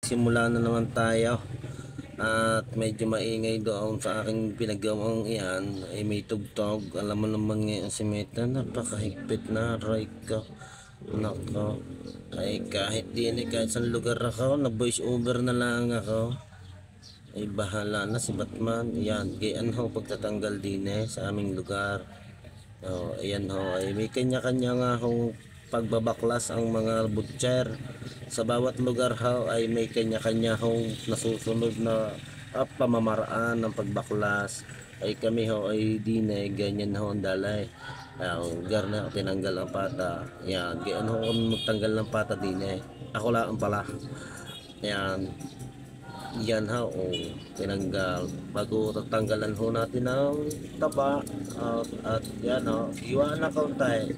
nagsimula na naman tayo at medyo maingay doon sa aking pinagawang iyan ay may tugtog. Alam mo naman ngayon si Meta, napakahigpit na aray ko. Nako, ay kahit din kahit sa lugar ako, na voice over na lang ako. Ay bahala na si Batman. Yan, gayan ho pagtatanggal din sa aming lugar. Ayan ho, ay may kanya-kanya nga ho pagbabaklas ang mga butcher. Sa bawat lugar ho ay may kanya-kanya hong nasusunod na pamamaraan ng pagbaklas. Ay kami ho ay dine ganyan ho ang dalay. Lugar na tinanggal ang pata. Yan, gayon ho kami magtanggal ng pata dine. Ako lang pala. Yan. Yan ho, tinanggal. Bago tatanggalan ho natin ang taba. At yan ho, iwan na kaunti.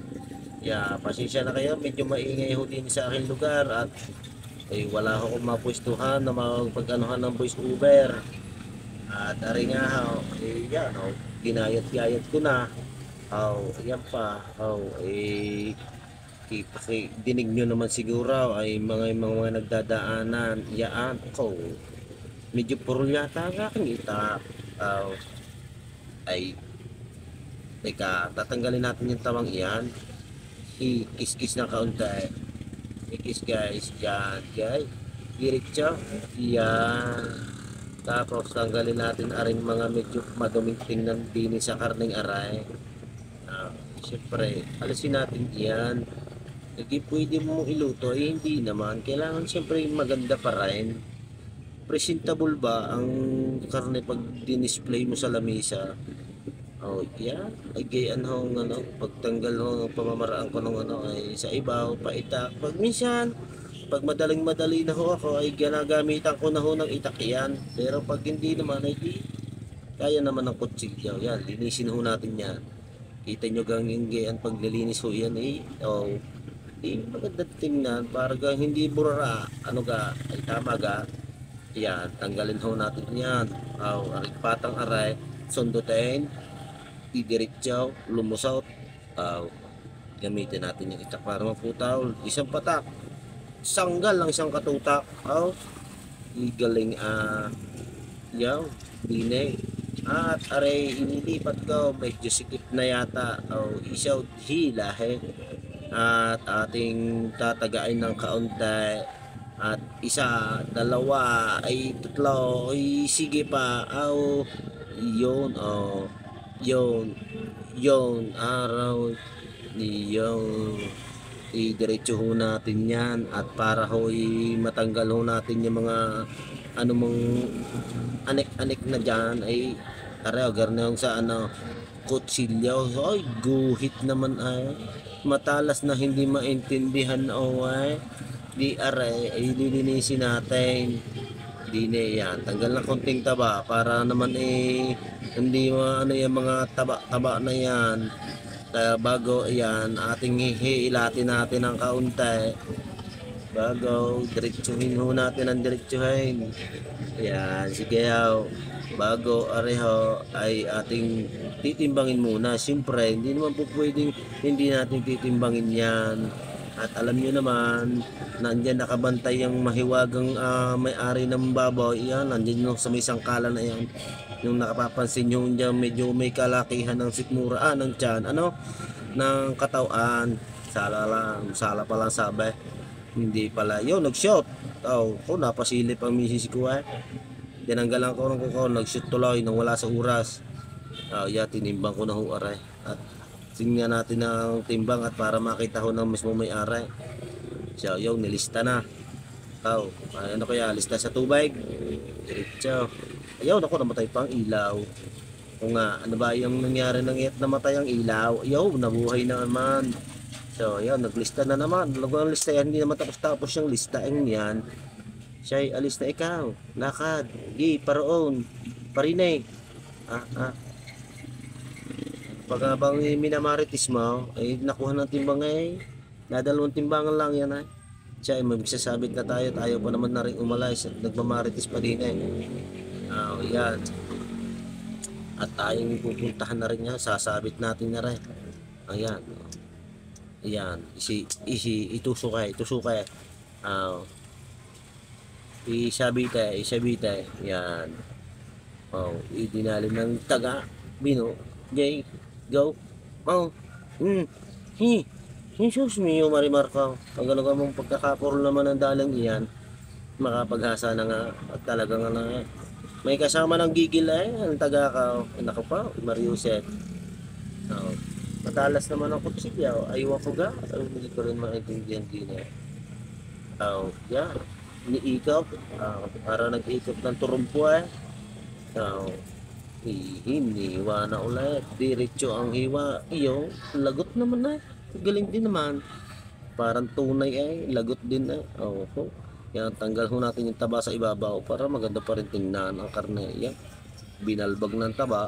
Pasensya na kayo, medyo maingay ho din sa aking lugar at wala akong mapwestuhan na magpag-anuhan ng voice over. At ari nga ho, yan ho, ginayat-gayat ko na. Yan pa, dinig nyo naman siguro ay mga nagdadaanan. Yan ko, medyo puro yata ang aking itak. Teka, tatanggalin natin yung tawang iyan. I-kiss-kiss na kaunti. I-kiss guys. Yan guys. Diretso. Yan. Tapos tanggalin natin aring mga medyo maduming tingnan din sa karning aray. Siyempre, alisin natin yan. Hindi pwede mo iluto. Hindi naman. Kailangan siyempre maganda pa rin. Presentable ba ang karne pag dinisplay mo sa lamesa? Yan. Ay gayan ho pagtanggal ho ng pamamaraan ko ng ay sa ibaw, paitak. Pag minsan, pag madaling-madali na ho ako ay ginagamitan ko na ho ng itak yan. Pero pag hindi naman ay kaya naman ng kutsilyo. Yan, linisin ho natin yan. Kita nyo gang yung gayan paglilinis ho yan maganda tingnan para hindi burara. Ay tama ga. Yan, tanggalin ho natin yan. Aring patang aray, sundutin, idiretsaw, lumusot. Gamitin natin yung itak para maputaw. Isang patak, sanggal lang isang katutak. Igaling yaw, dine. At aray, inilipat ko, medyo sikip na yata. Isaw, hila at ating tatagain ng kaunti. At isa, dalawa, ay tatlo, ay sige pa. Yun, yun, araw, yun. Diretso ho natin yan. At para ho matanggal ho natin yung mga anumang anik-anik na dyan ay garnong sa kutsilyo. Ay guhit naman ay matalas na hindi maintindihan di aray ay lilinisin natin. Yan, tanggal ng konting taba para naman hindi yung mga taba na yan. Kaya bago yan ating hihilatin natin ng kaunti bago diretsuhin ho natin ang diretsuhin. Yan, sige bago areho ay ating titimbangin muna. Siyempre hindi naman po pwedeng hindi natin titimbangin yan. At alam nyo naman, nandyan nakabantay yung mahiwagang may-ari ng baboy. Yan, nandyan yung sa may sangkalan na yan. Yung nakapapansin nyo dyan, medyo may kalakihan ng sikmura, ng tiyan, ng katawan. Sala pa lang sabi. Hindi pala. Yun, nag-shoot. Napasilip ang misis ko Tinanggalan ko ng kuko, nag-shoot tuloy nang wala sa oras. Tinimbang ko na ho aray. At tingnan natin ang timbang at para makita ho ng mismo may-ari. So, nilista na. Kaya lista sa tubig. Diretso. Naku, namatay pa ang ilaw. Kung nga, ano ba yung nangyari nang namatay ang ilaw? Nabuhay na naman. So, naglista na naman. Ang lista yan, hindi naman tapos-tapos yung lista yan. Siya'y alis na ikaw. Lakad. Paroon. Parinig. Pag habang minamaritis mo, ay nakuha ng timbang nadalawang timbangan lang yan Siya ay magsasabit na tayo pa naman na rin umalay. Nagmamaritis pa din yan. At tayong pupuntahan na rin yan, sasabit natin na rin. Ayan, itusukay. Isabite, yan. Oh, idinalim ng taga, bino, gay, go, oh, hmm, hi, Jesus mio marimar ka. Ang gano'n mong pagkakapuro naman ng dalang iyan, makapaghasa na nga, at talaga nga na, may kasama ng gigil ang taga ka, naku pa, Mariuset. Oh, matalas naman ang kutsilya, ayaw ko ga, hindi ko rin maintindihan din eh. Oh, yan, niikap, para nag-ikap ng turumpo eh. Oh, hiniwa na ulit. Diretso ang hiwa. Iyo, lagot naman na. Galing din naman. Parang tunay ay, lagot din ay. Oo. Yan, tanggal ho natin yung taba sa ibabaw para maganda pa rin tingnan ang karne. Yan, binalbag ng taba.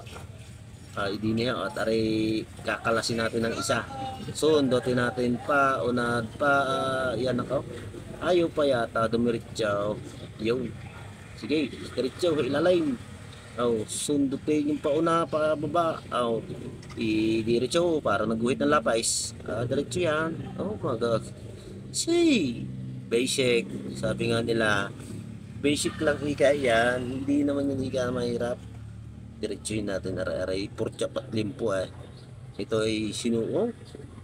Hindi niya at aray kakalasin natin ng isa. Sundutin natin pa, unad pa. Yan ako. Ayaw pa yata, dumiritsaw. Yun. Sige, diretso, ilalim. Sundutin yung pauna pa baba. Diretso para nagguhit ng lapis. Diretso yan. Mga say basic. Sabi nga nila, basic lang ika yan. Hindi naman yung ika na mahirap. Diretso yun natin aray porcha pat limpo eh. Ito ay sinuo.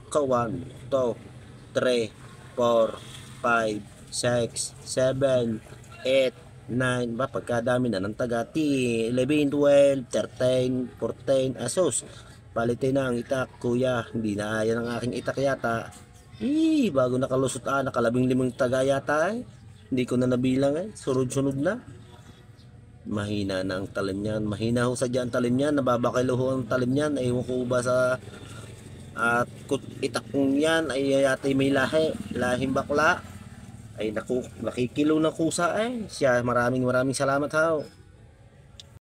Kawan, 2, 3, 4, 5, 6, 7, 8, 9 ba pagkadami na ng taga 11, 12, 13, 14 asos palitin na ang itak kuya, hindi na yan ang aking itak yata bago nakalusot nakalabing-limang taga yata hindi ko na nabilang sunod-sunod na mahina na ang talim niyan, mahina ho sa dyan talim niyan, nababakilo ho ang talim niyan, ewan ko ba sa at itak kong yan ay yata may lahing bakla ay naku, nakikilo ng kusa siya, maraming salamat ha.